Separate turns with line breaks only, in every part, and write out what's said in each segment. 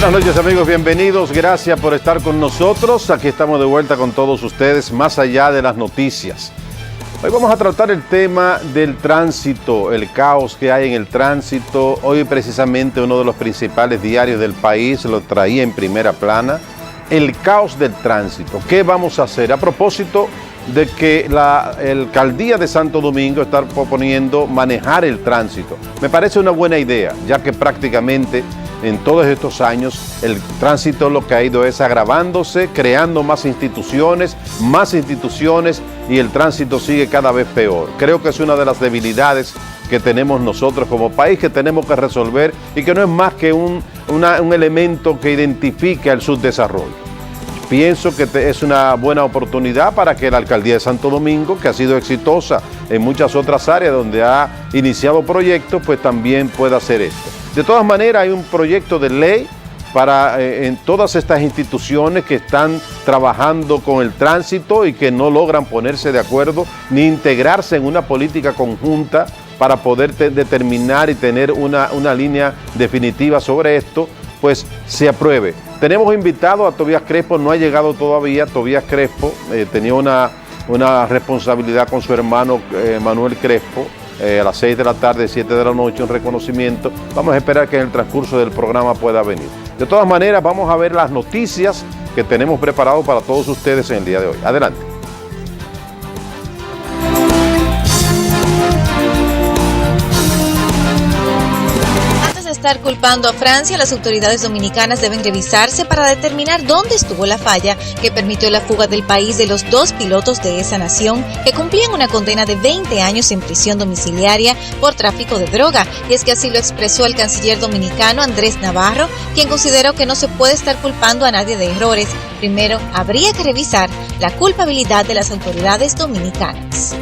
Buenas noches amigos, bienvenidos, gracias por estar con nosotros. Aquí estamos de vuelta con todos ustedes, más allá de las noticias. Hoy vamos a tratar el tema del tránsito, el caos que hay en el tránsito. Hoy precisamente uno de los principales diarios del país lo traía en primera plana, el caos del tránsito. ¿Qué vamos a hacer? A propósito de que la alcaldía de Santo Domingo está proponiendo manejar el tránsito. Me parece una buena idea, ya que prácticamente en todos estos años el tránsito lo que ha ido es agravándose, creando más instituciones y el tránsito sigue cada vez peor. Creo que es una de las debilidades que tenemos nosotros como país, que tenemos que resolver y que no es más que un elemento que identifica el subdesarrollo. Pienso que es una buena oportunidad para que la alcaldía de Santo Domingo, que ha sido exitosa en muchas otras áreas donde ha iniciado proyectos, pues también pueda hacer esto. De todas maneras, hay un proyecto de ley para en todas estas instituciones que están trabajando con el tránsito y que no logran ponerse de acuerdo ni integrarse en una política conjunta para poder determinar y tener una línea definitiva sobre esto, pues se apruebe. Tenemos invitado a Tobías Crespo, no ha llegado todavía. Tobías Crespo tenía una responsabilidad con su hermano Manuel Crespo, a las 6 de la tarde, 7 de la noche, un reconocimiento. Vamos a esperar que en el transcurso del programa pueda venir. De todas maneras, vamos a ver las noticias que tenemos preparado para todos ustedes en el día de hoy. Adelante.
Estar culpando a Francia, las autoridades dominicanas deben revisarse para determinar dónde estuvo la falla que permitió la fuga del país de los dos pilotos de esa nación que cumplían una condena de 20 años en prisión domiciliaria por tráfico de droga. Y es que así lo expresó el canciller dominicano Andrés Navarro, quien consideró que no se puede estar culpando a nadie de errores. Primero, habría que revisar la culpabilidad de las autoridades dominicanas.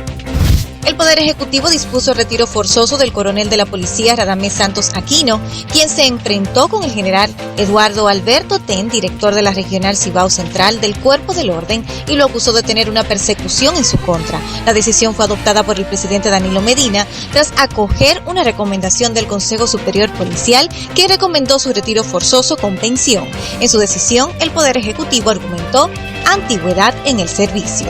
El Poder Ejecutivo dispuso el retiro forzoso del coronel de la policía Radamés Santos Aquino, quien se enfrentó con el general Eduardo Alberto Ten, director de la Regional Cibao Central del Cuerpo del Orden, y lo acusó de tener una persecución en su contra. La decisión fue adoptada por el presidente Danilo Medina tras acoger una recomendación del Consejo Superior Policial que recomendó su retiro forzoso con pensión. En su decisión, el Poder Ejecutivo argumentó antigüedad en el servicio.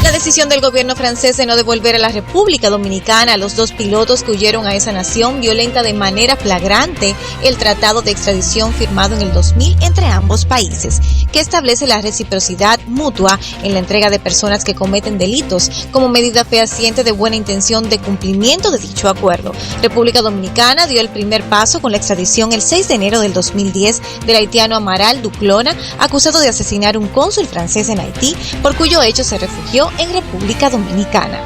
La decisión del gobierno francés de no devolver a la República Dominicana a los dos pilotos que huyeron a esa nación violenta de manera flagrante el tratado de extradición firmado en el 2000 entre ambos países, que establece la reciprocidad mutua en la entrega de personas que cometen delitos como medida fehaciente de buena intención de cumplimiento de dicho acuerdo. República Dominicana dio el primer paso con la extradición el 6 de enero del 2010 del haitiano Amaral Duclona, acusado de asesinar un cónsul francés en Haití, por cuyo hecho se refugió en República Dominicana.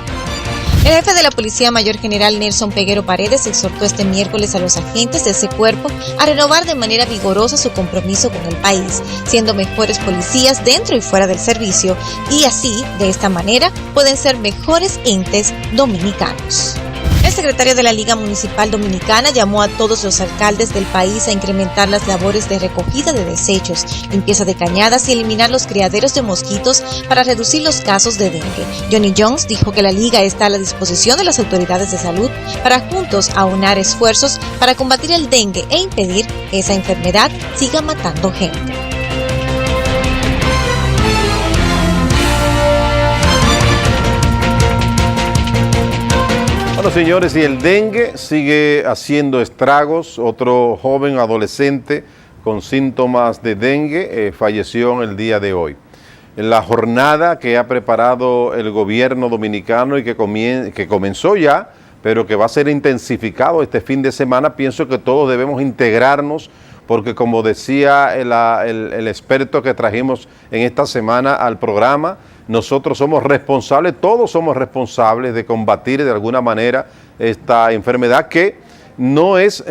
El jefe de la Policía Mayor General Nelson Peguero Paredes exhortó este miércoles a los agentes de ese cuerpo a renovar de manera vigorosa su compromiso con el país, siendo mejores policías dentro y fuera del servicio, y así, de esta manera, pueden ser mejores entes dominicanos. El secretario de la Liga Municipal Dominicana llamó a todos los alcaldes del país a incrementar las labores de recogida de desechos, limpieza de cañadas y eliminar los criaderos de mosquitos para reducir los casos de dengue. Johnny Jones dijo que la Liga está a la disposición de las autoridades de salud para juntos aunar esfuerzos para combatir el dengue e impedir que esa enfermedad siga matando gente.
Bueno, señores, y el dengue sigue haciendo estragos. Otro joven adolescente con síntomas de dengue falleció en el día de hoy. En la jornada que ha preparado el gobierno dominicano y que comenzó ya, pero que va a ser intensificado este fin de semana, pienso que todos debemos integrarnos, porque como decía el experto que trajimos en esta semana al programa, nosotros somos responsables, todos somos responsables de combatir de alguna manera esta enfermedad que no es,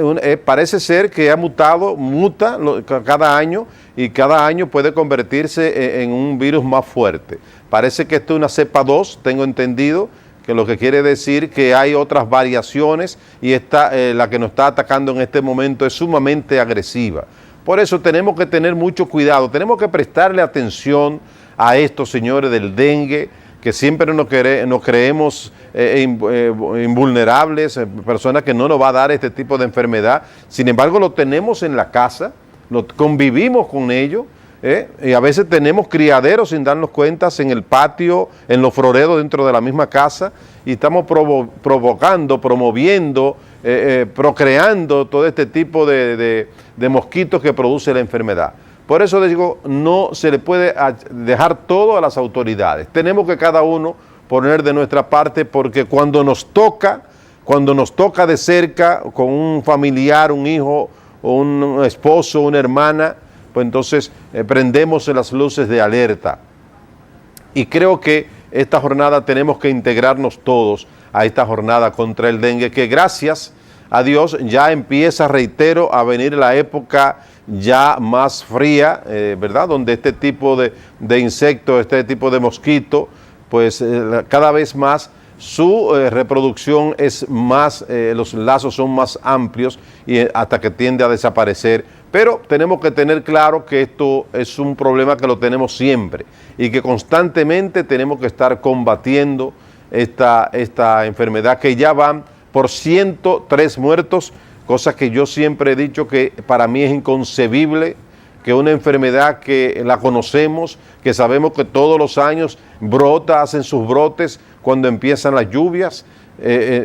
parece ser que ha muta cada año y cada año puede convertirse en un virus más fuerte. Parece que esto es una cepa 2, tengo entendido, que lo que quiere decir que hay otras variaciones y la que nos está atacando en este momento es sumamente agresiva. Por eso tenemos que tener mucho cuidado, tenemos que prestarle atención a estos señores del dengue, que siempre nos creemos invulnerables, personas que no nos va a dar este tipo de enfermedad. Sin embargo, lo tenemos en la casa, convivimos con ellos, y a veces tenemos criaderos sin darnos cuenta en el patio, en los floreros dentro de la misma casa, y estamos promoviendo, procreando todo este tipo de mosquitos que produce la enfermedad. Por eso les digo, no se le puede dejar todo a las autoridades. Tenemos que cada uno poner de nuestra parte, porque cuando nos toca de cerca con un familiar, un hijo, un esposo, una hermana, pues entonces prendemos las luces de alerta. Y creo que esta jornada tenemos que integrarnos todos a esta jornada contra el dengue, que gracias a Dios ya empieza, reitero, a venir la época ya más fría, ¿verdad? Donde este tipo de insectos, este tipo de mosquito, pues cada vez más su reproducción es más, los lazos son más amplios y hasta que tiende a desaparecer. Pero tenemos que tener claro que esto es un problema que lo tenemos siempre y que constantemente tenemos que estar combatiendo esta enfermedad, que ya van por 103 muertos, cosa que yo siempre he dicho que para mí es inconcebible que una enfermedad que la conocemos, que sabemos que todos los años brota, hacen sus brotes cuando empiezan las lluvias,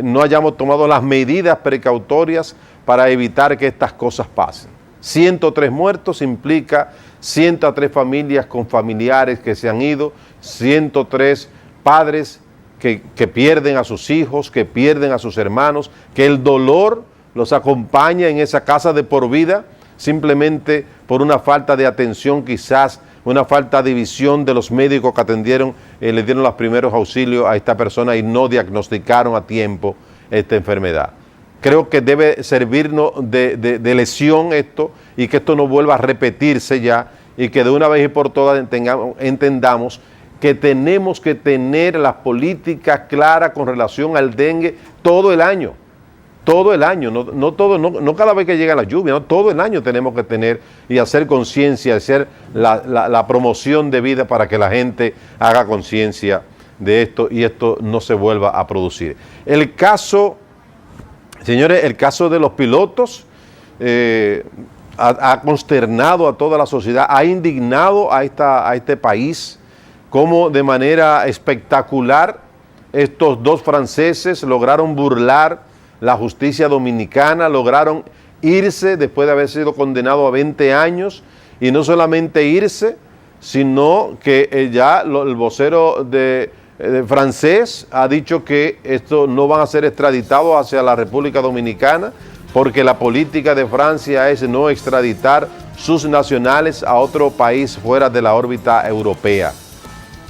no hayamos tomado las medidas precautorias para evitar que estas cosas pasen. 103 muertos implica 103 familias con familiares que se han ido, 103 padres que pierden a sus hijos, que pierden a sus hermanos, que el dolor los acompaña en esa casa de por vida, simplemente por una falta de atención, quizás una falta de visión de los médicos que atendieron, le dieron los primeros auxilios a esta persona y no diagnosticaron a tiempo esta enfermedad. Creo que debe servirnos de lección esto, y que esto no vuelva a repetirse ya, y que de una vez y por todas entendamos que tenemos que tener las políticas claras con relación al dengue todo el año, no cada vez que llega la lluvia, no, todo el año tenemos que tener y hacer conciencia, hacer la promoción de vida para que la gente haga conciencia de esto y esto no se vuelva a producir. El caso, señores, el caso de los pilotos ha consternado a toda la sociedad, ha indignado a este país, como de manera espectacular estos dos franceses lograron burlar la justicia dominicana, lograron irse después de haber sido condenado a 20 años, y no solamente irse, sino que ya el vocero francés ha dicho que estos no van a ser extraditados hacia la República Dominicana, porque la política de Francia es no extraditar sus nacionales a otro país fuera de la órbita europea.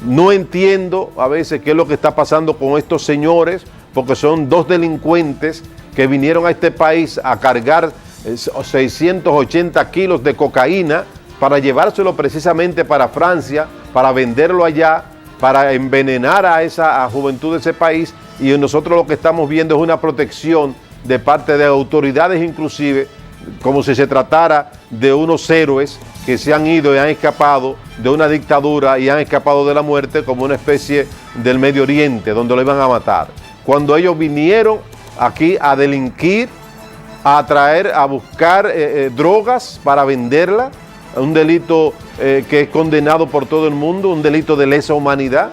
No entiendo a veces qué es lo que está pasando con estos señores, porque son dos delincuentes que vinieron a este país a cargar 680 kilos de cocaína para llevárselo precisamente para Francia, para venderlo allá, para envenenar a esa juventud de ese país, y nosotros lo que estamos viendo es una protección de parte de autoridades, inclusive como si se tratara de unos héroes que se han ido y han escapado de una dictadura y han escapado de la muerte, como una especie del Medio Oriente donde lo iban a matar, cuando ellos vinieron aquí a delinquir, a traer, a buscar drogas para venderla, un delito que es condenado por todo el mundo, un delito de lesa humanidad.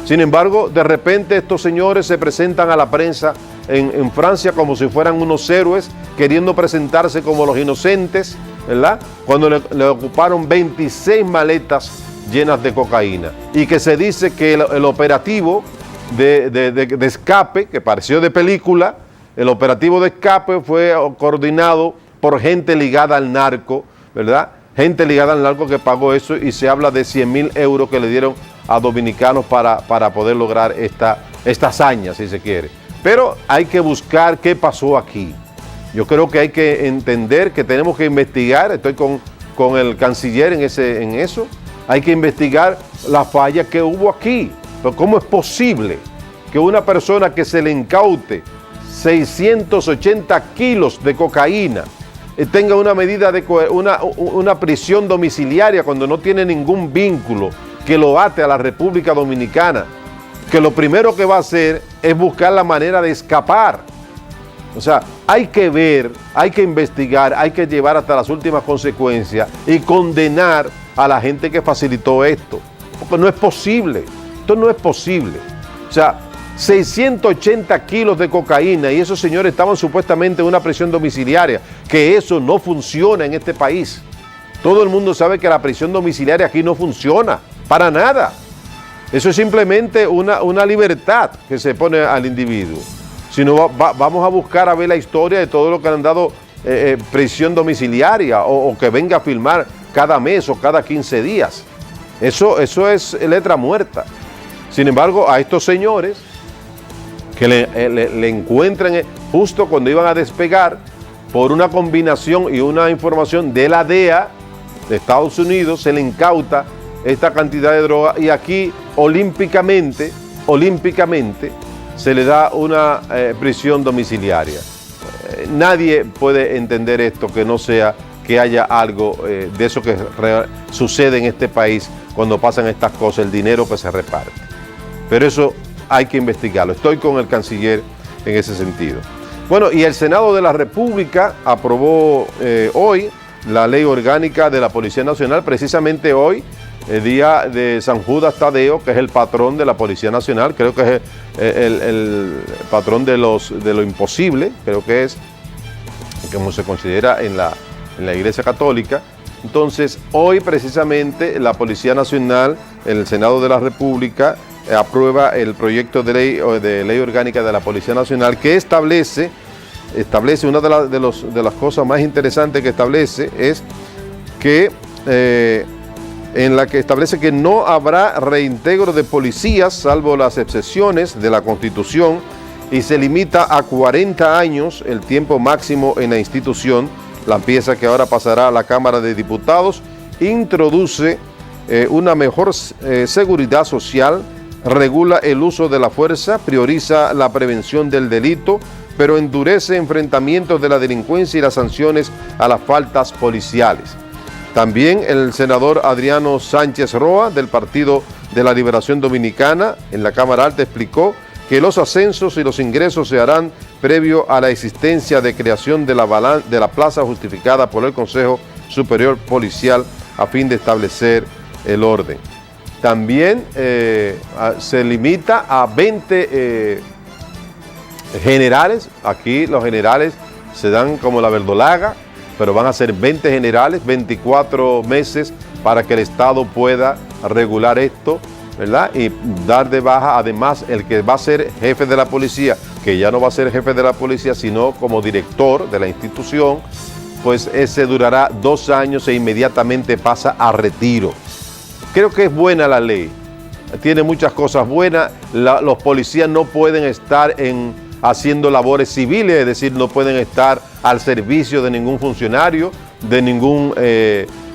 Sin embargo, de repente estos señores se presentan a la prensa en Francia como si fueran unos héroes, queriendo presentarse como los inocentes, ¿verdad? Cuando le ocuparon 26 maletas llenas de cocaína, y que se dice que el operativo de escape, que pareció de película, el operativo de escape fue coordinado por gente ligada al narco, ¿verdad? Gente ligada al narco que pagó eso, y se habla de 100.000 euros que le dieron a dominicanos para poder lograr esta hazaña, si se quiere. Pero hay que buscar qué pasó aquí. Yo creo que hay que entender que tenemos que investigar, estoy con el canciller en eso, hay que investigar la falla que hubo aquí. Pero ¿cómo es posible que una persona que se le incaute 680 kilos de cocaína tenga una medida de una prisión domiciliaria cuando no tiene ningún vínculo que lo ate a la República Dominicana? Que lo primero que va a hacer es buscar la manera de escapar. O sea, hay que ver, hay que investigar, hay que llevar hasta las últimas consecuencias y condenar a la gente que facilitó esto. Porque no es posible, esto no es posible. O sea, 680 kilos de cocaína y esos señores estaban supuestamente en una prisión domiciliaria, que eso no funciona en este país. Todo el mundo sabe que la prisión domiciliaria aquí no funciona, para nada. Eso es simplemente una libertad que se pone al individuo. Si no, vamos a buscar a ver la historia de todo lo que han dado prisión domiciliaria o que venga a filmar cada mes o cada 15 días. Eso es letra muerta. Sin embargo, a estos señores que le encuentran justo cuando iban a despegar por una combinación y una información de la DEA de Estados Unidos, se le incauta esta cantidad de droga y aquí olímpicamente se le da una prisión domiciliaria. Nadie puede entender esto que no sea que haya algo de eso que sucede en este país cuando pasan estas cosas, el dinero que se reparte. Pero eso hay que investigarlo. Estoy con el canciller en ese sentido. Bueno, y el Senado de la República aprobó hoy la ley orgánica de la Policía Nacional, precisamente hoy, el día de San Judas Tadeo, que es el patrón de la Policía Nacional, creo que es el patrón de lo imposible, creo que es como se considera en la Iglesia Católica. Entonces, hoy precisamente la Policía Nacional, el Senado de la República, aprueba el proyecto de ley orgánica de la Policía Nacional que establece una de las cosas más interesantes que establece es que en la que establece que no habrá reintegro de policías salvo las excepciones de la Constitución y se limita a 40 años el tiempo máximo en la institución. La pieza que ahora pasará a la Cámara de Diputados introduce una mejor seguridad social, regula el uso de la fuerza, prioriza la prevención del delito, pero endurece enfrentamientos de la delincuencia y las sanciones a las faltas policiales. También el senador Adriano Sánchez Roa, del Partido de la Liberación Dominicana, en la Cámara Alta explicó que los ascensos y los ingresos se harán previo a la existencia de creación de la plaza justificada por el Consejo Superior Policial a fin de establecer el orden. También se limita a 20 generales. Aquí los generales se dan como la verdolaga, pero van a ser 20 generales, 24 meses para que el Estado pueda regular esto, ¿verdad? Y dar de baja, además, el que va a ser jefe de la policía, que ya no va a ser jefe de la policía, sino como director de la institución, pues ese durará 2 años e inmediatamente pasa a retiro. Creo que es buena la ley, tiene muchas cosas buenas. Los policías no pueden estar haciendo labores civiles, es decir, no pueden estar al servicio de ningún funcionario, de ningún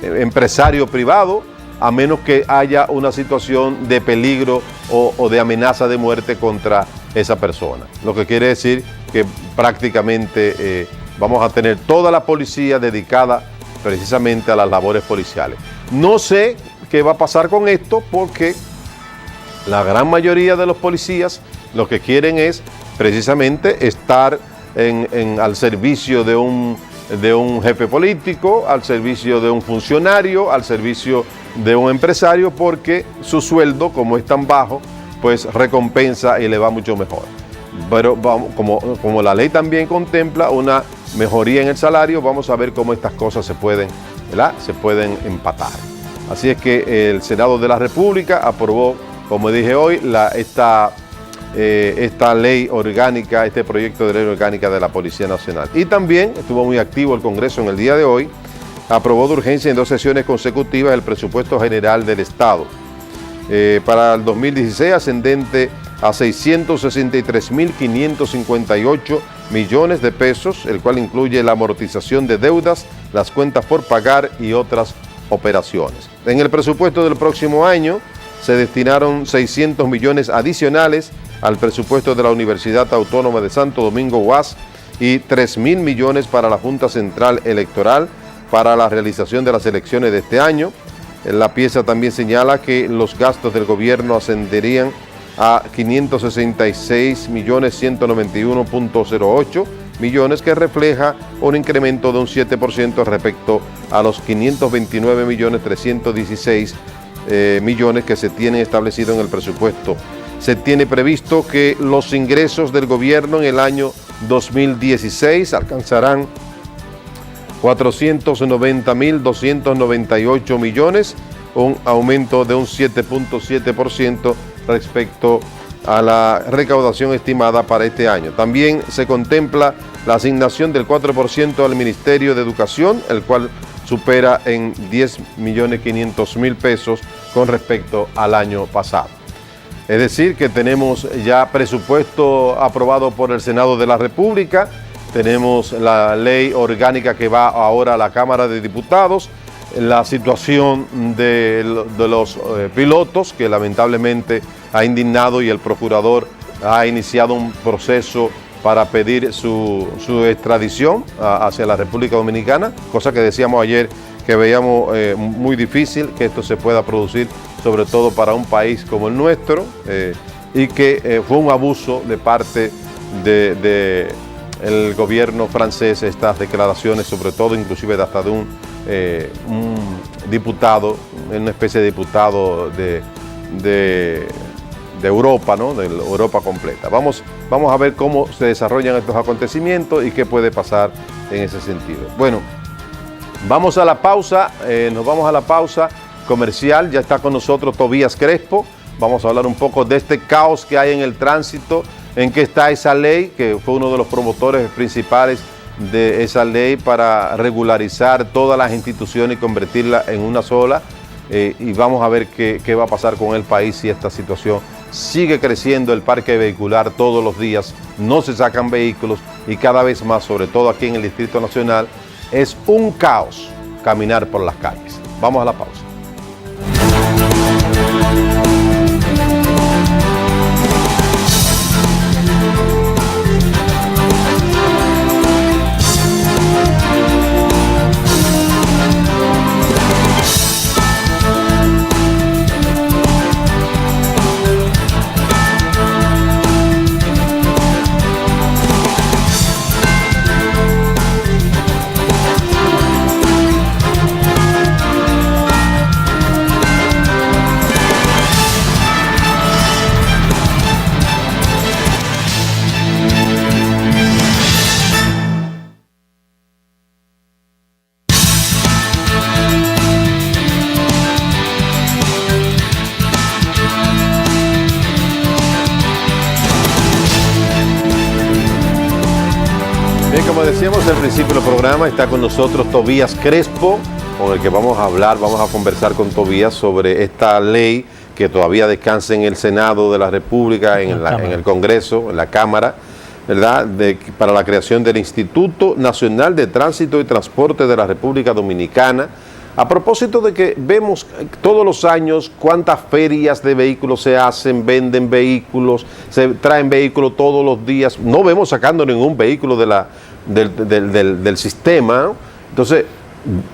empresario privado, a menos que haya una situación de peligro o de amenaza de muerte contra esa persona. Lo que quiere decir que prácticamente vamos a tener toda la policía dedicada precisamente a las labores policiales. No sé qué va a pasar con esto porque la gran mayoría de los policías lo que quieren es precisamente estar al servicio de un jefe político, al servicio de un funcionario, al servicio de un empresario, porque su sueldo, como es tan bajo, pues recompensa y le va mucho mejor. Pero como la ley también contempla una mejoría en el salario, vamos a ver cómo estas cosas se pueden empatar. Así es que el Senado de la República aprobó, como dije hoy, esta ley orgánica, este proyecto de ley orgánica de la Policía Nacional. Y también estuvo muy activo el Congreso en el día de hoy, aprobó de urgencia en 2 sesiones consecutivas el presupuesto general del Estado para el 2016, ascendente a 663.558 millones de pesos, el cual incluye la amortización de deudas, las cuentas por pagar y otras operaciones. En el presupuesto del próximo año se destinaron 600 millones adicionales al presupuesto de la Universidad Autónoma de Santo Domingo, UAS, y 3.000 millones para la Junta Central Electoral para la realización de las elecciones de este año. La pieza también señala que los gastos del gobierno ascenderían a 566.191.08 millones, que refleja un incremento de un 7% respecto a los 529.316 millones que se tienen establecidos en el presupuesto. Se tiene previsto que los ingresos del gobierno en el año 2016 alcanzarán 490.298 millones, un aumento de un 7.7% respecto a la recaudación estimada para este año. También se contempla la asignación del 4% al Ministerio de Educación, el cual supera en 10.500.000 pesos con respecto al año pasado. Es decir, que tenemos ya presupuesto aprobado por el Senado de la República, tenemos la ley orgánica que va ahora a la Cámara de Diputados, la situación de los pilotos que lamentablemente ha indignado, y el procurador ha iniciado un proceso para pedir su extradición hacia la República Dominicana, cosa que decíamos ayer que veíamos muy difícil que esto se pueda producir, sobre todo para un país como el nuestro, y que fue un abuso de parte del gobierno francés estas declaraciones, sobre todo inclusive hasta de un diputado, una especie de diputado de Europa, ¿no? De Europa completa. Vamos a ver cómo se desarrollan estos acontecimientos y qué puede pasar en ese sentido. Bueno, vamos a la pausa, nos vamos a la pausa comercial. Ya está con nosotros Tobías Crespo. Vamos a hablar un poco de este caos que hay en el tránsito, en qué está esa ley, que fue uno de los promotores principales de esa ley para regularizar todas las instituciones y convertirla en una sola. Y vamos a ver qué va a pasar con el país si esta situación sigue creciendo. El parque vehicular todos los días, no se sacan vehículos, y cada vez más, sobre todo aquí en el Distrito Nacional, es un caos caminar por las calles. Vamos a la pausa. Como decíamos al principio del programa, está con nosotros Tobías Crespo, con el que vamos a hablar, vamos a conversar con Tobías sobre esta ley que todavía descansa en el Senado de la República, en el Congreso, en la Cámara, ¿verdad? Para la creación del Instituto Nacional de Tránsito y Transporte de la República Dominicana. A propósito de que vemos todos los años cuántas ferias de vehículos se hacen, venden vehículos, se traen vehículos todos los días, no vemos sacando ningún vehículo del sistema, ¿no? Entonces,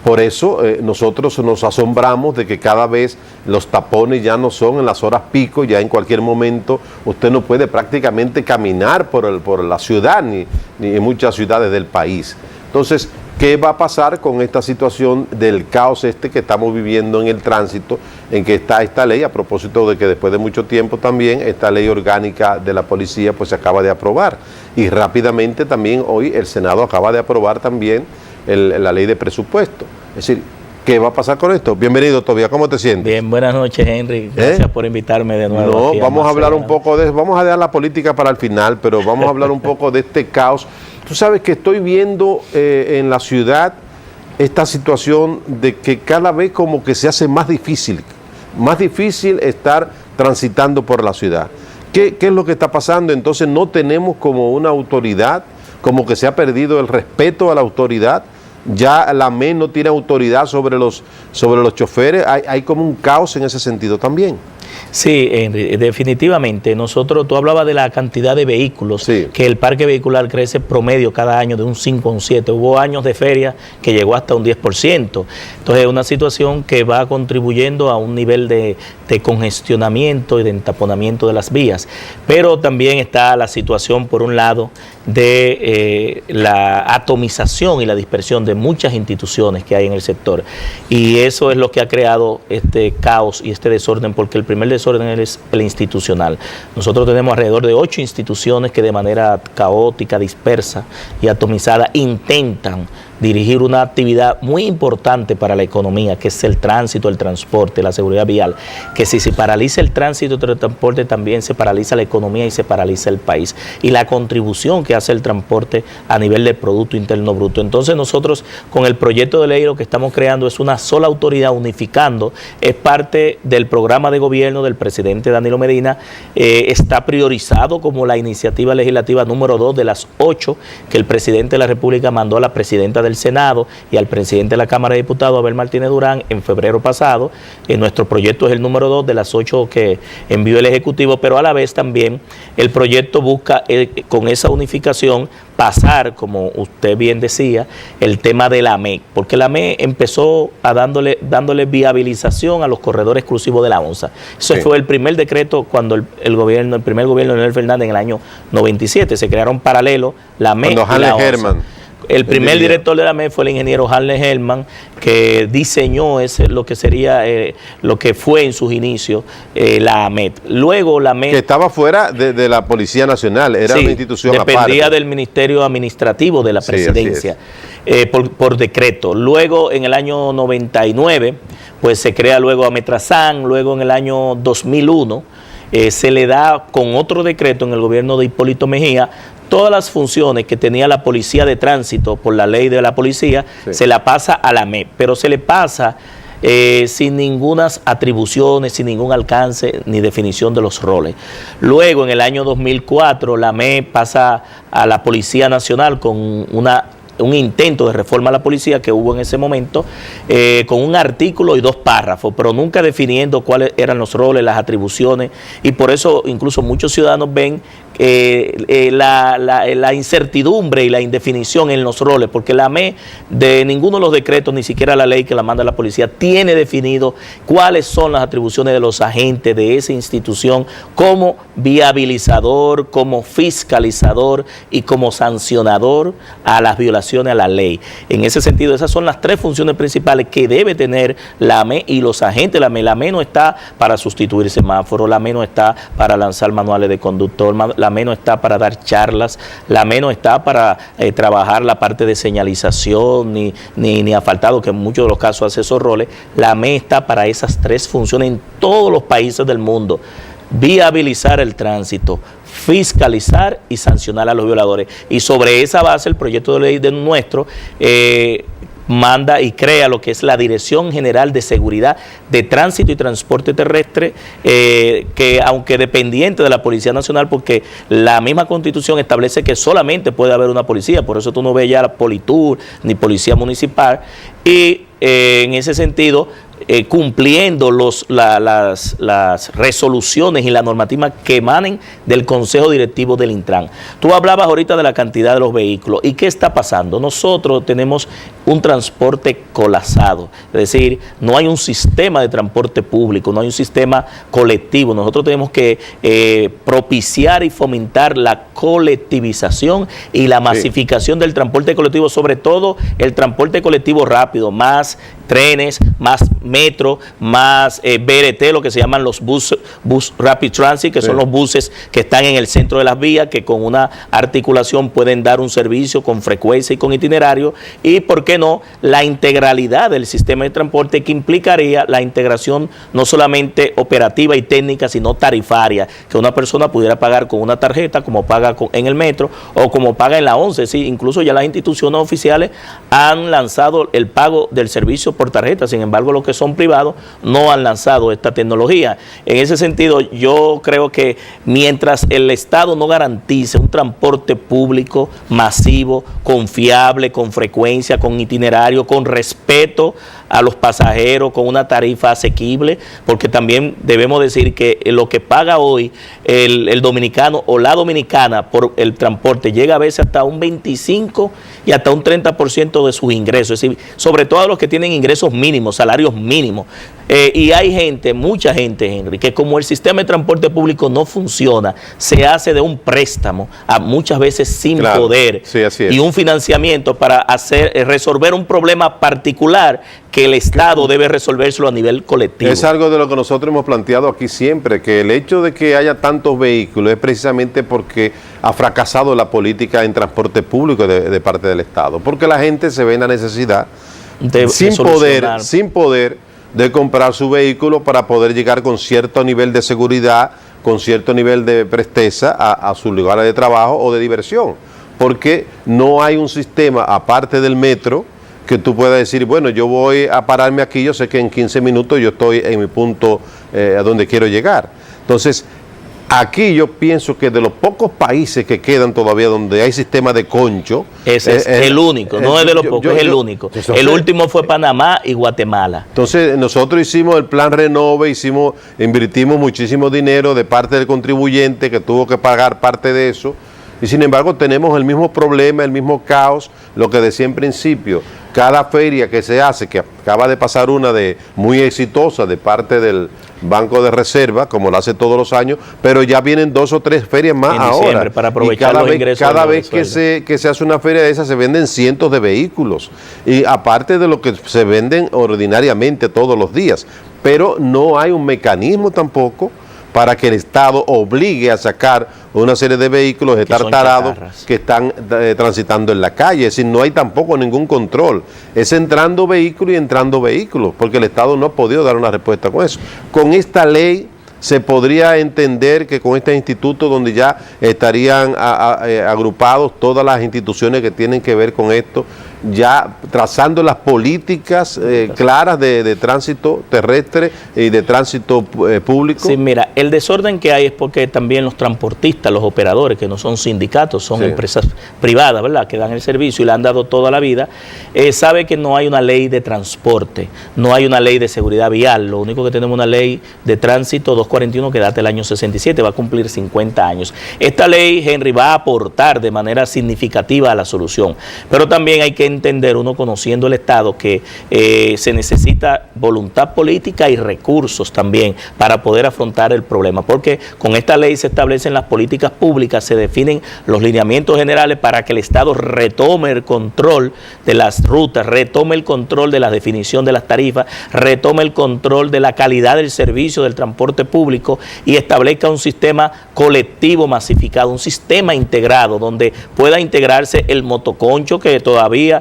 por eso nosotros nos asombramos de que cada vez los tapones ya no son en las horas pico, ya en cualquier momento usted no puede prácticamente caminar por la ciudad, ni en muchas ciudades del país. Entonces, ¿qué va a pasar con esta situación del caos que estamos viviendo en el tránsito, en que está esta ley, a propósito de que después de mucho tiempo también esta ley orgánica de la policía pues se acaba de aprobar, y rápidamente también hoy el Senado acaba de aprobar también la ley de presupuesto? Es decir, ¿qué va a pasar con esto? Bienvenido, Tobías, ¿cómo te sientes?
Bien, buenas noches, Henry, gracias por invitarme de nuevo.
No, vamos a hablar un poco de eso, vamos a dejar la política para el final, pero vamos a hablar un poco de este caos. Tú sabes que estoy viendo en la ciudad esta situación de que cada vez como que se hace más difícil estar transitando por la ciudad. ¿Qué es lo que está pasando? Entonces no tenemos como una autoridad, como que se ha perdido el respeto a la autoridad. ya la AME no tiene autoridad sobre los choferes. Hay como un caos en ese sentido también.
Sí, Henry, definitivamente. Nosotros, tú hablabas de la cantidad de vehículos, sí, que el parque vehicular crece promedio cada año de un 5 a un 7. Hubo años de feria que llegó hasta un 10%. Entonces es una situación que va contribuyendo a un nivel de congestionamiento y de entaponamiento de las vías. Pero también está la situación, por un lado, de la atomización y la dispersión de muchas instituciones que hay en el sector. Y eso es lo que ha creado este caos y este desorden, porque el primer desorden es el institucional. Nosotros tenemos alrededor de 8 instituciones que de manera caótica, dispersa y atomizada intentan dirigir una actividad muy importante para la economía, que es el tránsito, el transporte, la seguridad vial, que si se paraliza el tránsito y el transporte, también se paraliza la economía y se paraliza el país. Y la contribución que hace el transporte a nivel del Producto Interno Bruto. Entonces nosotros, con el proyecto de ley, lo que estamos creando es una sola autoridad unificando, es parte del programa de gobierno del presidente Danilo Medina, está priorizado como la iniciativa legislativa número 2 de las 8 que el presidente de la República mandó a la presidenta del Senado y al presidente de la Cámara de Diputados, Abel Martínez Durán, en febrero pasado. Nuestro proyecto es el número 2 de las 8 que envió el Ejecutivo, pero a la vez también el proyecto busca con esa unificación pasar, como usted bien decía, el tema de la AME, porque la AME empezó a dándole viabilización a los corredores exclusivos de la ONSA. Eso sí, fue el primer decreto cuando el primer gobierno de Leonel Fernández en el año 97. Se crearon paralelo la AME y la ONSA. El primer director de la AME fue el ingeniero Harley Herman, que diseñó lo que sería, lo que fue en sus inicios la AMET. Luego la AMET... Que estaba fuera de la Policía Nacional, era una institución aparte. Dependía del Ministerio Administrativo de la Presidencia, por decreto. Luego, en el año 99, pues se crea luego Ametrasan. Luego, en el año 2001, se le da con otro decreto en el gobierno de Hipólito Mejía todas las funciones que tenía la Policía de Tránsito por la ley de la policía, sí, se la pasa a la AME, pero se le pasa sin ninguna atribuciones, sin ningún alcance ni definición de los roles. Luego, en el año 2004, la AME pasa a la Policía Nacional con un intento de reforma a la policía que hubo en ese momento, con un artículo y 2 párrafos, pero nunca definiendo cuáles eran los roles, las atribuciones, y por eso incluso muchos ciudadanos ven la incertidumbre y la indefinición en los roles, porque la AME, de ninguno de los decretos, ni siquiera la ley que la manda la policía, tiene definido cuáles son las atribuciones de los agentes de esa institución como viabilizador, como fiscalizador y como sancionador a las violaciones a la ley. En ese sentido, esas son las 3 funciones principales que debe tener la AME y los agentes de la AME. La AME no está para sustituir semáforos, la AME no está para lanzar manuales de conductor, la AME no está para dar charlas, la AME no está para trabajar la parte de señalización ni asfaltado, que en muchos de los casos hace esos roles. La AME está para esas 3 funciones en todos los países del mundo: viabilizar el tránsito, fiscalizar y sancionar a los violadores. Y sobre esa base, el proyecto de ley de nuestro manda y crea lo que es la Dirección General de Seguridad de Tránsito y Transporte Terrestre, que aunque dependiente de la Policía Nacional, porque la misma Constitución establece que solamente puede haber una policía, por eso tú no ves ya la Politur ni Policía Municipal, y en ese sentido, cumpliendo las resoluciones y la normativa que emanen del Consejo Directivo del Intran. Tú hablabas ahorita de la cantidad de los vehículos. ¿Y qué está pasando? Nosotros tenemos un transporte colapsado, es decir, no hay un sistema de transporte público, no hay un sistema colectivo. Nosotros tenemos que propiciar y fomentar la colectivización y la masificación del transporte colectivo, sobre todo el transporte colectivo rápido, más trenes, más metro, más BRT, lo que se llaman los bus Rapid Transit, que son los buses que están en el centro de las vías, que con una articulación pueden dar un servicio con frecuencia y con itinerario, y por qué no, la integralidad del sistema de transporte, que implicaría la integración no solamente operativa y técnica, sino tarifaria, que una persona pudiera pagar con una tarjeta, como paga en el metro, o como paga en la 11, ¿sí? Incluso ya las instituciones oficiales han lanzado el pago del servicio por tarjeta. Sin embargo, los que son privados no han lanzado esta tecnología. En ese sentido, yo creo que mientras el Estado no garantice un transporte público masivo, confiable, con frecuencia, con itinerario, con respeto a los pasajeros, con una tarifa asequible, porque también debemos decir que lo que paga hoy el dominicano o la dominicana por el transporte llega a veces hasta un 25 y hasta un 30% de sus ingresos, es decir, sobre todo los que tienen ingresos mínimos, salarios mínimos. Y hay gente, mucha gente, Henry, que como el sistema de transporte público no funciona, se hace de un préstamo, muchas veces sin poder,
sí, así es,
y un financiamiento para resolver un problema particular que el Estado debe resolvérselo a nivel colectivo.
Es algo de lo que nosotros hemos planteado aquí siempre, que el hecho de que haya tantos vehículos es precisamente porque ha fracasado la política en transporte público de parte del Estado, porque la gente se ve en la necesidad sin poder de comprar su vehículo para poder llegar con cierto nivel de seguridad, con cierto nivel de presteza a sus lugares de trabajo o de diversión, porque no hay un sistema aparte del metro que tú puedas decir, bueno, yo voy a pararme aquí, yo sé que en 15 minutos yo estoy en mi punto a donde quiero llegar. Entonces, aquí yo pienso que de los pocos países que quedan todavía donde hay sistema de concho,
ese es el único, no es de los pocos, es el único. Entonces, el último fue Panamá y Guatemala.
Entonces, nosotros hicimos el plan Renove, invertimos muchísimo dinero de parte del contribuyente que tuvo que pagar parte de eso, y sin embargo tenemos el mismo problema, el mismo caos, lo que decía en principio. Cada feria que se hace, que acaba de pasar una muy exitosa de parte del Banco de Reserva, como lo hace todos los años, pero ya vienen 2 o 3 ferias más en ahora.
Diciembre, para aprovechar los ingresos.
Cada vez que se hace una feria de esas se venden cientos de vehículos, y aparte de lo que se venden ordinariamente todos los días, pero no hay un mecanismo tampoco para que el Estado obligue a sacar una serie de vehículos tartarados que están transitando en la calle. Es decir, no hay tampoco ningún control. Es entrando vehículos y entrando vehículos, porque el Estado no ha podido dar una respuesta con eso. Con esta ley se podría entender que con este instituto, donde ya estarían agrupados todas las instituciones que tienen que ver con esto, ya trazando las políticas claras de tránsito terrestre y de tránsito público.
Sí, mira, el desorden que hay es porque también los transportistas, los operadores, que no son sindicatos, son empresas privadas, ¿verdad?, que dan el servicio y le han dado toda la vida, sabe que no hay una ley de transporte, no hay una ley de seguridad vial. Lo único que tenemos es una ley de tránsito 241 que data del año 67, va a cumplir 50 años. Esta ley, Henry, va a aportar de manera significativa a la solución, pero también hay que entender, uno conociendo el Estado, que se necesita voluntad política y recursos también para poder afrontar el problema, porque con esta ley se establecen las políticas públicas, se definen los lineamientos generales para que el Estado retome el control de las rutas, retome el control de la definición de las tarifas, retome el control de la calidad del servicio del transporte público y establezca un sistema colectivo masificado, un sistema integrado donde pueda integrarse el motoconcho, que todavía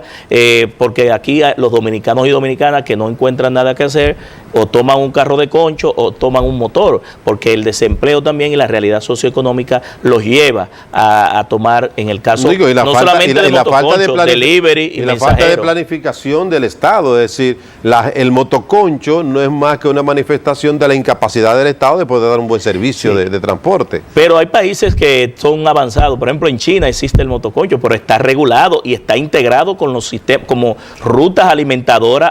porque aquí los dominicanos y dominicanas que no encuentran nada que hacer, o toman un carro de concho o toman un motor, porque el desempleo también y la realidad socioeconómica los lleva a tomar, en el caso no solamente de motoconcho, delivery y
la falta de planificación del Estado. Es decir, el motoconcho no es más que una manifestación de la incapacidad del Estado de poder dar un buen servicio de transporte.
Pero hay países que son avanzados, por ejemplo en China existe el motoconcho, pero está regulado y está integrado con los sistemas, como rutas alimentadoras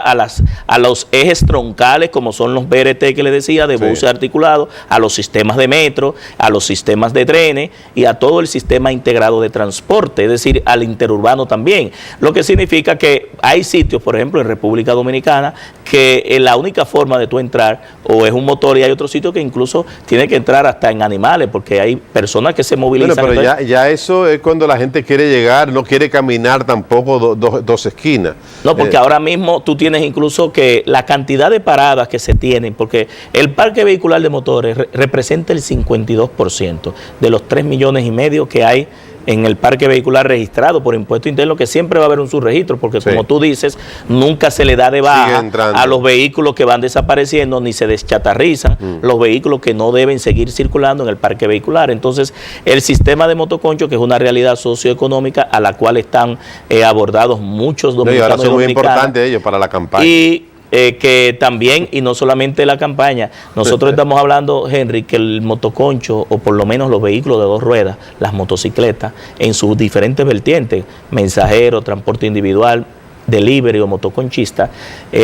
a los ejes troncales, como son los BRT que les decía, de buses articulados, a los sistemas de metro, a los sistemas de trenes y a todo el sistema integrado de transporte, es decir, al interurbano también. Lo que significa que hay sitios, por ejemplo, en República Dominicana, que la única forma de tú entrar o es un motor, y hay otros sitios que incluso tiene que entrar hasta en animales, porque hay personas que se movilizan.
Bueno, pero ya eso es cuando la gente quiere llegar, no quiere caminar tampoco dos esquinas.
No, porque ahora mismo tú tienes incluso que la cantidad de paradas que se tienen, porque el parque vehicular de motores representa el 52% de los 3,5 millones que hay en el parque vehicular registrado por impuesto interno, que siempre va a haber un subregistro, porque como tú dices, nunca se le da de baja a los vehículos que van desapareciendo, ni se deschatarrizan los vehículos que no deben seguir circulando en el parque vehicular. Entonces, el sistema de motoconcho, que es una realidad socioeconómica a la cual están abordados muchos dominicanos
y ahora son muy importantes ellos para la campaña.
Y que también, y no solamente la campaña, nosotros estamos hablando, Henry, que el motoconcho, o por lo menos los vehículos de 2 ruedas, las motocicletas, en sus diferentes vertientes, mensajero, transporte individual, delivery o motoconchista,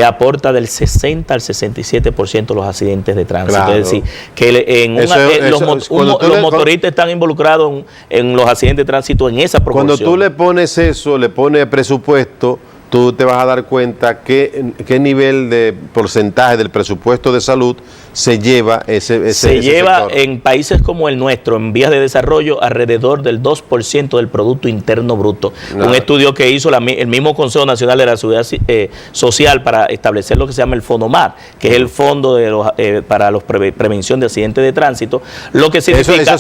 aporta del 60 al 67% de los accidentes de tránsito. Claro. Es decir, que los motoristas están involucrados en los accidentes de tránsito en esa proporción.
Cuando tú le pones eso, le pones presupuesto, tú te vas a dar cuenta qué nivel de porcentaje del presupuesto de salud se lleva ese
sector. En países como el nuestro, en vías de desarrollo, alrededor del 2% del Producto Interno Bruto. No. Un estudio que hizo el mismo Consejo Nacional de la Seguridad Social para establecer lo que se llama el FONOMAR, que es el Fondo para la Prevención de Accidentes de Tránsito, lo que significa,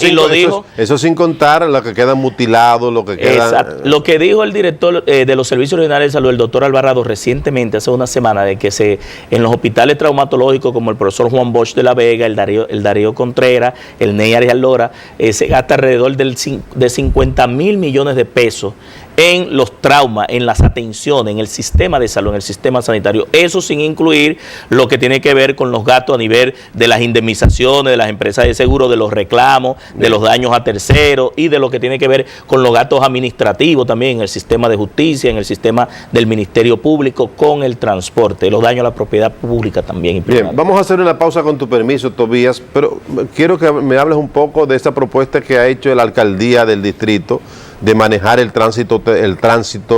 eso sin contar lo que queda mutilado, lo que queda...
Exacto. Lo que dijo el director de los Servicios Regionales de Salud, el doctor Alvarado, recientemente, hace una semana, de que en los hospitales traumatológicos, como el profesor Juan Bosch de la Vega, el Darío Contreras, el Ney Arias Lora, se gasta alrededor de 50 mil millones de pesos en los traumas, en las atenciones, en el sistema de salud, en el sistema sanitario. Eso sin incluir lo que tiene que ver con los gastos a nivel de las indemnizaciones, de las empresas de seguro, de los reclamos, de los daños a terceros y de lo que tiene que ver con los gastos administrativos también en el sistema de justicia, en el sistema del Ministerio Público, con el transporte, los daños a la propiedad pública también.
Bien, vamos a hacer una pausa con tu permiso, Tobías, pero quiero que me hables un poco de esa propuesta que ha hecho la alcaldía del distrito de manejar el tránsito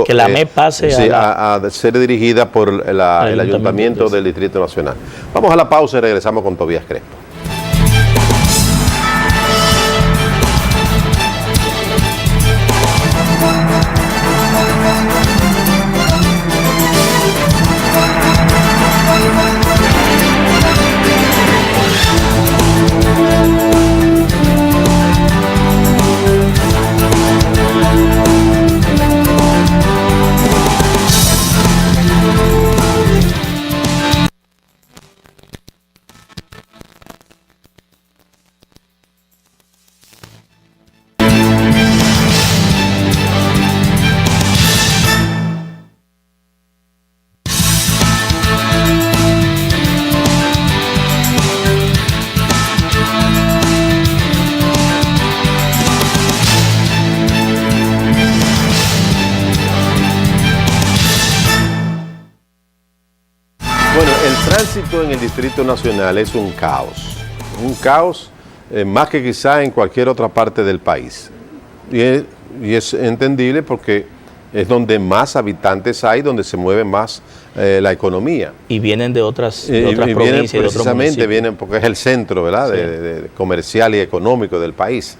que la MEP pase
a ser dirigida por el Ayuntamiento del Distrito Nacional. Vamos a la pausa y regresamos con Tobías Crespo. Bueno, el tránsito en el Distrito Nacional es un caos más que quizá en cualquier otra parte del país. Y es entendible porque es donde más habitantes hay, donde se mueve más la economía.
Y vienen de otras provincias y de otros municipios.
Vienen porque es el centro, ¿verdad? Sí. de comercial y económico del país.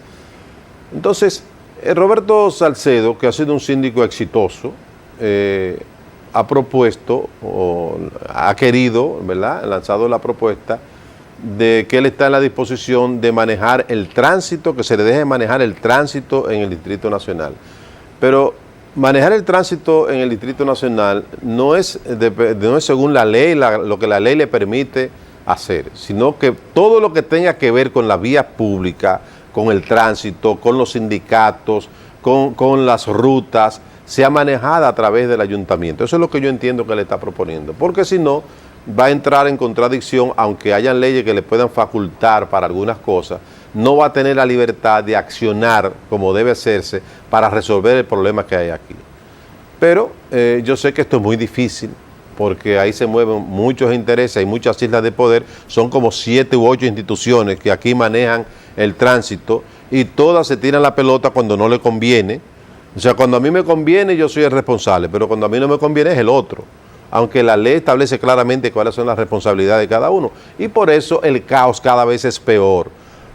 Entonces, Roberto Salcedo, que ha sido un síndico exitoso, ha propuesto o ha querido, ¿verdad?, lanzado la propuesta de que él está en la disposición de manejar el tránsito, que se le deje manejar el tránsito en el Distrito Nacional. Pero manejar el tránsito en el Distrito Nacional no es según la ley, lo que la ley le permite hacer, sino que todo lo que tenga que ver con la vía pública, con el tránsito, con los sindicatos, con las rutas, sea manejada a través del ayuntamiento. Eso es lo que yo entiendo que le está proponiendo, porque si no, va a entrar en contradicción, aunque hayan leyes que le puedan facultar para algunas cosas, no va a tener la libertad de accionar como debe hacerse para resolver el problema que hay aquí. Pero yo sé que esto es muy difícil, porque ahí se mueven muchos intereses, hay muchas islas de poder, son como 7 u 8 instituciones que aquí manejan el tránsito y todas se tiran la pelota cuando no le conviene. O sea, cuando a mí me conviene yo soy el responsable, pero cuando a mí no me conviene es el otro. Aunque la ley establece claramente cuáles son las responsabilidades de cada uno. Y por eso el caos cada vez es peor.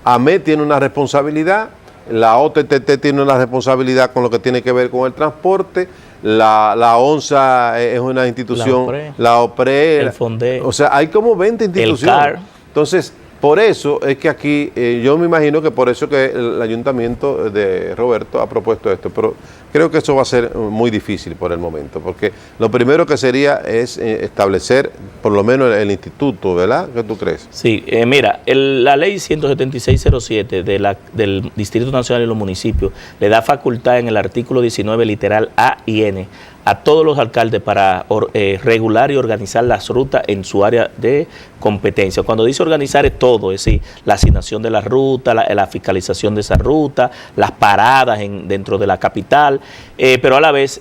AMET tiene una responsabilidad, la OTTT tiene una responsabilidad con lo que tiene que ver con el transporte, la ONSA es una institución, la OPRE,
el FONDE,
o sea, hay como 20 instituciones.
El CAR.
Entonces, por eso es que aquí, yo me imagino que por eso que el ayuntamiento de Roberto ha propuesto esto, pero creo que eso va a ser muy difícil por el momento, porque lo primero que sería es establecer por lo menos el instituto, ¿verdad? ¿Qué tú crees?
Sí, mira, la ley 17607 del Distrito Nacional y los municipios le da facultad en el artículo 19 literal A y N a todos los alcaldes para regular y organizar las rutas en su área de competencia. Cuando dice organizar es todo, es decir, la asignación de la ruta, la fiscalización de esa ruta, las paradas dentro de la capital, pero a la vez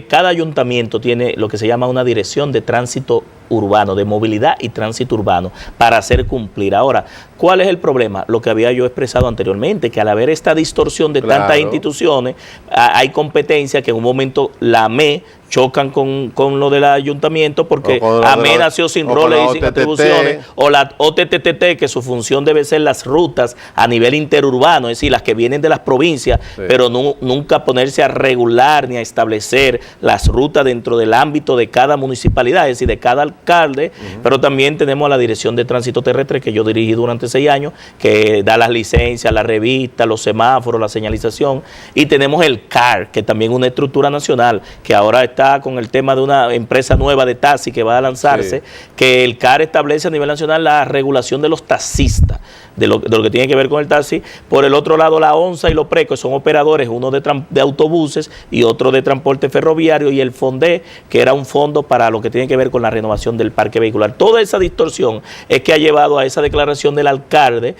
cada ayuntamiento tiene lo que se llama una dirección de tránsito urbano, de movilidad y tránsito urbano, para hacer cumplir. Ahora, ¿cuál es el problema? Lo que había yo expresado anteriormente, que al haber esta distorsión de tantas instituciones, hay competencia que en un momento la AME chocan con lo del ayuntamiento porque AME nació sin roles y sin atribuciones, o la OTTT, que su función debe ser las rutas a nivel interurbano, es decir, las que vienen de las provincias, pero nunca ponerse a regular ni a establecer las rutas dentro del ámbito de cada municipalidad, es decir, de cada alcalde, pero también tenemos a la Dirección de Tránsito Terrestre, que yo dirigí durante 6 años, que da las licencias, las revistas, los semáforos, la señalización, y tenemos el CAR, que también es una estructura nacional, que ahora está con el tema de una empresa nueva de taxi que va a lanzarse, que el CAR establece a nivel nacional la regulación de los taxistas, de lo que tiene que ver con el taxi. Por el otro lado, la ONSA y los PRECO son operadores, uno de autobuses y otro de transporte ferroviario, y el FONDE, que era un fondo para lo que tiene que ver con la renovación del parque vehicular. Toda esa distorsión es que ha llevado a esa declaración del alcalde,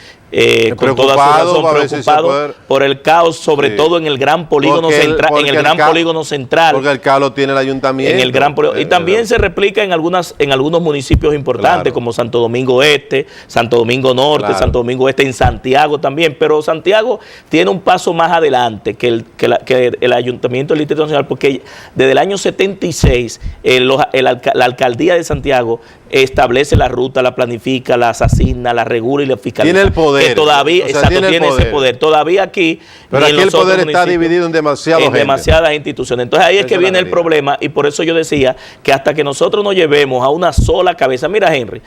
con toda su razón, preocupado por el caos, sobre todo en el gran polígono central.
Porque el caos lo tiene el ayuntamiento.
En el gran y también se replica en algunos municipios importantes, como Santo Domingo Este, Santo Domingo Norte, Santo Domingo Este, en Santiago también. Pero Santiago tiene un paso más adelante que el ayuntamiento del Distrito Nacional, porque desde el año 76 la alcaldía de Santiago establece la ruta, la planifica, las asigna, la regula y la fiscaliza.
Tiene el poder.
Que todavía, tiene ese poder. Todavía aquí.
Pero aquí el poder está dividido en
demasiadas instituciones. Entonces ahí es que viene el problema, y por eso yo decía que hasta que nosotros nos llevemos a una sola cabeza. Mira, Henry,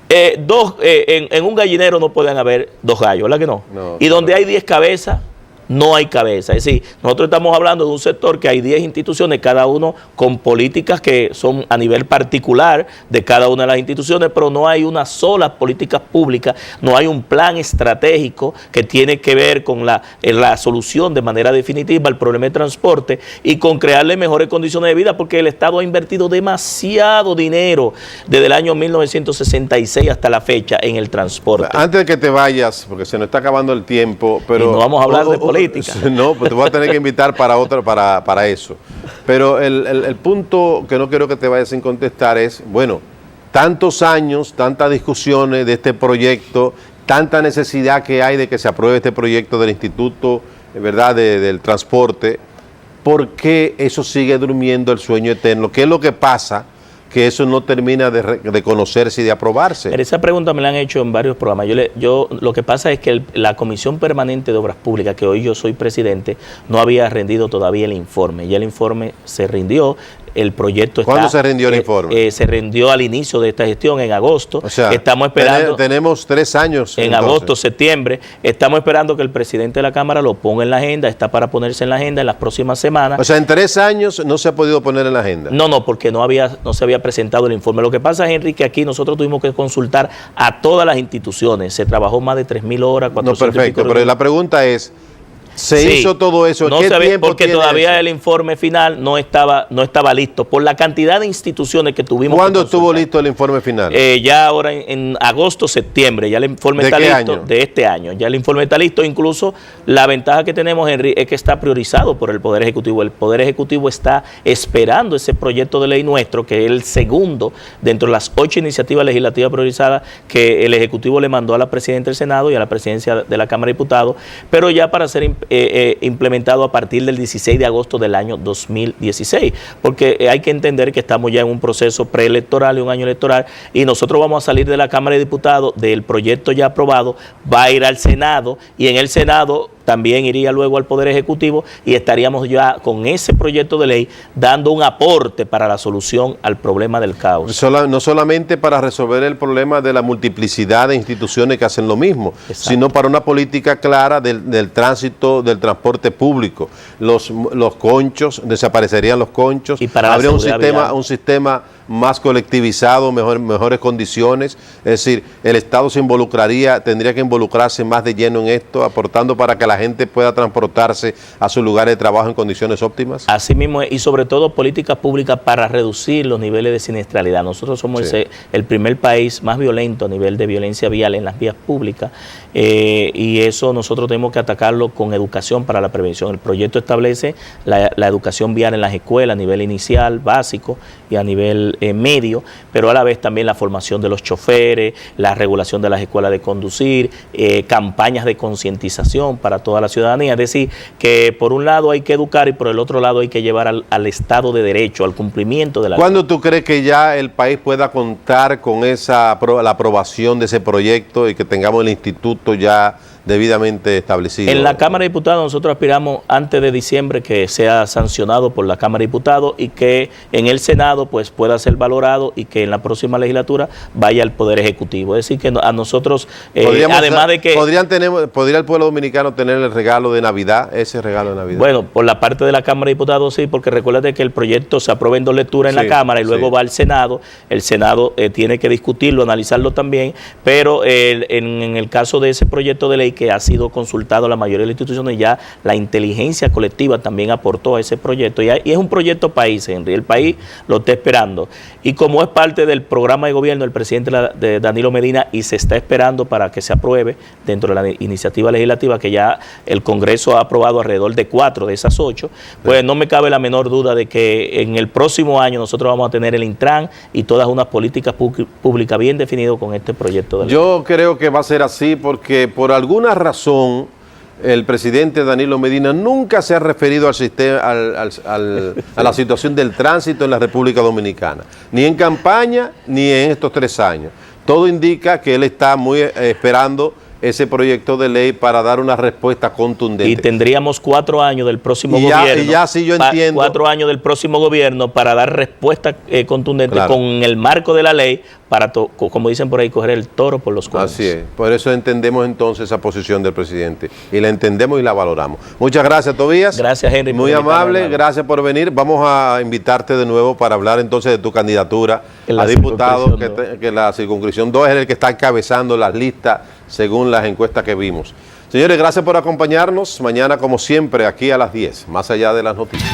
en un gallinero no pueden haber 2 gallos, ¿verdad que no? Y donde hay 10 cabezas, no hay cabeza. Es decir, nosotros estamos hablando de un sector que hay 10 instituciones, cada uno con políticas que son a nivel particular de cada una de las instituciones, pero no hay una sola política pública, no hay un plan estratégico que tiene que ver con la solución de manera definitiva al problema de transporte y con crearle mejores condiciones de vida, porque el Estado ha invertido demasiado dinero desde el año 1966 hasta la fecha en el transporte.
Antes de que te vayas, porque se nos está acabando el tiempo, pero...
Y no vamos a hablar de política.
No, pues te voy a tener que invitar para eso. Pero el punto que no quiero que te vayas sin contestar es, bueno, tantos años, tantas discusiones de este proyecto, tanta necesidad que hay de que se apruebe este proyecto del Instituto, ¿verdad?, del Transporte. ¿Por qué eso sigue durmiendo el sueño eterno? ¿Qué es lo que pasa que eso no termina de conocerse y de aprobarse?
Pero esa pregunta me la han hecho en varios programas. Lo que pasa es que la Comisión Permanente de Obras Públicas, que hoy yo soy presidente, no había rendido todavía el informe. Ya el informe se rindió. El proyecto está...
¿Cuándo se rindió el informe?
Se rindió al inicio de esta gestión, en agosto.
O sea,
estamos esperando...
Tenemos 3 años.
En agosto, septiembre. Estamos esperando que el presidente de la Cámara lo ponga en la agenda. Está para ponerse en la agenda en las próximas semanas.
O sea, en 3 años no se ha podido poner en la agenda.
No, porque no se había presentado el informe. Lo que pasa, Henry, que aquí nosotros tuvimos que consultar a todas las instituciones. Se trabajó más de 3.000 horas, 400
No, perfecto, pero la pregunta es... ¿Se hizo todo eso?
No se ve, porque todavía el informe final no estaba listo por la cantidad de instituciones que tuvimos.
¿Cuándo estuvo listo el informe final?
Ya ahora en agosto, septiembre, ya el informe está listo. De este año. Ya el informe está listo. Incluso la ventaja que tenemos, Henry, es que está priorizado por el Poder Ejecutivo. El Poder Ejecutivo está esperando ese proyecto de ley nuestro, que es el segundo dentro de las 8 iniciativas legislativas priorizadas que el Ejecutivo le mandó a la Presidenta del Senado y a la Presidencia de la Cámara de Diputados, pero ya para ser implementado a partir del 16 de agosto del año 2016, porque hay que entender que estamos ya en un proceso preelectoral y un año electoral, y nosotros vamos a salir de la Cámara de Diputados, del proyecto ya aprobado, va a ir al Senado, y en el Senado también iría luego al Poder Ejecutivo, y estaríamos ya con ese proyecto de ley dando un aporte para la solución al problema del caos.
No solamente para resolver el problema de la multiplicidad de instituciones que hacen lo mismo, sino para una política clara del tránsito, del transporte público. Los conchos, desaparecerían los conchos, y habría un sistema más colectivizado, mejores condiciones? Es decir, el Estado se involucraría, tendría que involucrarse más de lleno en esto, aportando para que la gente pueda transportarse a su lugar de trabajo en condiciones óptimas.
Así mismo, y sobre todo políticas públicas para reducir los niveles de siniestralidad. Nosotros somos el primer país más violento a nivel de violencia vial en las vías públicas, y eso nosotros tenemos que atacarlo con educación para la prevención. El proyecto establece la educación vial en las escuelas a nivel inicial, básico y a nivel medio, pero a la vez también la formación de los choferes, la regulación de las escuelas de conducir, campañas de concientización para toda la ciudadanía. Es decir, que por un lado hay que educar y por el otro lado hay que llevar al Estado de Derecho, al cumplimiento de la ley.
¿Cuándo tú crees que ya el país pueda contar con la aprobación de ese proyecto y que tengamos el instituto ya debidamente establecido?
En la Cámara de Diputados nosotros aspiramos antes de diciembre que sea sancionado por la Cámara de Diputados y que en el Senado pues pueda ser valorado y que en la próxima legislatura vaya al Poder Ejecutivo. Es decir, que a nosotros, además de que...
¿Podría el pueblo dominicano tener el regalo de Navidad, ese regalo de Navidad?
Bueno, por la parte de la Cámara de Diputados sí, porque recuérdate que el proyecto se aprueba en 2 lecturas en la Cámara y luego va al Senado. El Senado tiene que discutirlo, analizarlo también, pero en el caso de ese proyecto de ley que ha sido consultado a la mayoría de las instituciones, ya la inteligencia colectiva también aportó a ese proyecto y es un proyecto país, Henry, el país lo está esperando y como es parte del programa de gobierno del presidente de Danilo Medina y se está esperando para que se apruebe dentro de la iniciativa legislativa que ya el Congreso ha aprobado alrededor de 4 de esas 8, pues no me cabe la menor duda de que en el próximo año nosotros vamos a tener el Intran y todas unas políticas públicas bien definidas con este proyecto de ley.
Yo creo que va a ser así porque por alguna razón el presidente Danilo Medina nunca se ha referido al sistema, a la situación del tránsito en la República Dominicana, ni en campaña ni en estos 3 años. Todo indica que él está muy esperando ese proyecto de ley para dar una respuesta contundente.
Y tendríamos 4 años del próximo gobierno.
Y ya sí yo entiendo.
4 años del próximo gobierno para dar respuesta contundente con el marco de la ley para, como dicen por ahí, coger el toro por los cuernos.
Así es. Por eso entendemos entonces esa posición del presidente. Y la entendemos y la valoramos. Muchas gracias, Tobías.
Gracias, Henry.
Muy amable. Gracias por venir. Vamos a invitarte de nuevo para hablar entonces de tu candidatura a diputado, que la circunscripción 2 es el que está encabezando las listas según las encuestas que vimos. Señores, gracias por acompañarnos. Mañana, como siempre, aquí a las 10, más allá de las noticias.